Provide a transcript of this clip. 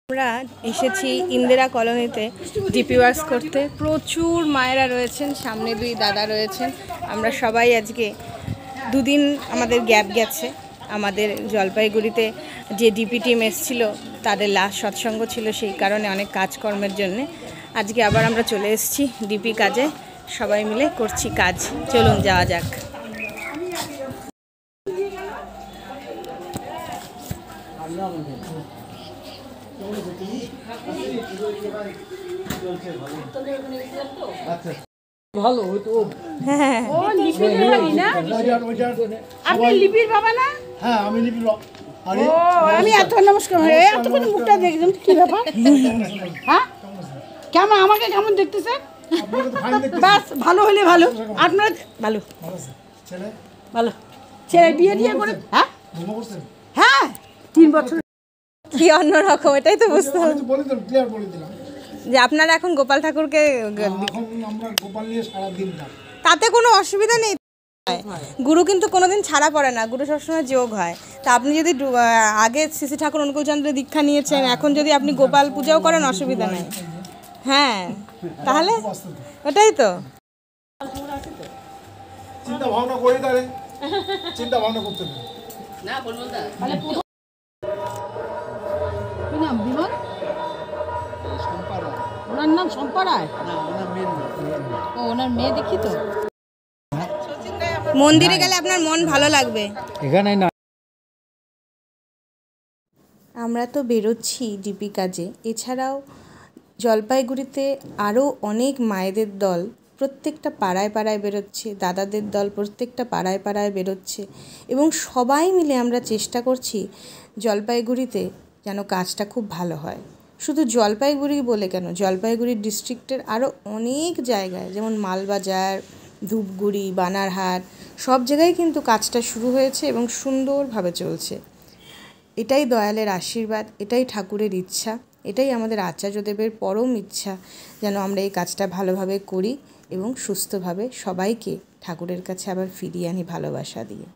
আমরা এসেছি ইন্দিরা কলোনিতে ডিপি ওয়ার্কস করতে। প্রচুর মায়েরা রয়েছেন, সামনে দুই দাদা রয়েছেন। আমরা সবাই আজকে দুদিন আমাদের গ্যাপ গেছে। আমাদের জলপাইগুড়িতে যে ডিপি টিম এসেছিল তাদের লাস্ট সৎসঙ্গ ছিল, সেই কারণে অনেক কাজকর্মের জন্যে আজকে আবার আমরা চলে এসেছি ডিপি কাজে। সবাই মিলে করছি কাজ, চলুন যাওয়া যাক। ভালো তো হ্যাঁ, ও লিপির বাবা না? আপনি লিপির বাবা না? হ্যাঁ আমি লিপির বাবা। আরে ও আমি এত নমস্কার এতক্ষণ মুখটা দেখলাম, কি ব্যাপার? হ্যাঁ কেমন আমাকে কেমন দেখতেছে? আপনাকে তো ফাইন দেখতে বাস ভালো হলে ভালো, আপনার ভালো ছেলে ভালো ছেলে বিয়ে দিয়ে করে। হ্যাঁ মোমো করছেন? হ্যাঁ 3 বছর। কি অন্যরকম, এটাই তো বুঝতে হবে আমি তো বলে দিলাম, ক্লিয়ার বলে দিলাম। যে আপনারা এখন গোপাল ঠাকুরকে এখন আমরা গোপাল নিয়ে সারা দিন থাকি। তাতে কোনো অসুবিধা নেই। গুরু কিন্তু কোনোদিন ছাড়া পড়ে না, গুরু সবসময় যোগ হয়। তা আপনি যদি আগে শ্রী ঠাকুর অনুকূলচন্দ্রের দীক্ষা নিয়েছেন, এখন যদি আপনি গোপাল পূজাও করেন অসুবিধা নেই। হ্যাঁ তাহলে ওটাই তো চিন্তা ভাবনা করে তাহলে চিন্তা ভাবনা করতে হবে। কি নাম? বিমল? ওনার নাম শম্পা রায়? ও ওনার মেয়ে দেখি তো। মন্দিরে গেলে আপনার মন ভালো লাগবে। এখানে না আমরা তো বেরোচ্ছি ডিপি কাজে, এছাড়াও জলপাইগুড়িতে আরও অনেক মায়েদের দল প্রত্যেকটা পাড়ায় পাড়ায় বেরোচ্ছে, দাদাদের দল প্রত্যেকটা পাড়ায় পাড়ায় বেরোচ্ছে, এবং সবাই মিলে আমরা চেষ্টা করছি জলপাইগুড়িতে যেন কাজটা খুব ভালো হয়। শুধু জলপাইগুড়ি বলে কেন, জলপাইগুড়ি ডিস্ট্রিক্টের আরও অনেক জায়গায়, যেমন মালবাজার, ধূপগুড়ি, বানারহাট, সব জায়গায় কিন্তু কাজটা শুরু হয়েছে এবং সুন্দরভাবে চলছে। এটাই দয়ালের আশীর্বাদ, এটাই ঠাকুরের ইচ্ছা, এটাই আমাদের আচার্যদেবের পরম ইচ্ছা, যেন আমরা এই কাজটা ভালোভাবে করি এবং সুস্থভাবে সবাইকে ঠাকুরের কাছে আবার ফিরিয়ে আনি ভালোবাসা দিয়ে।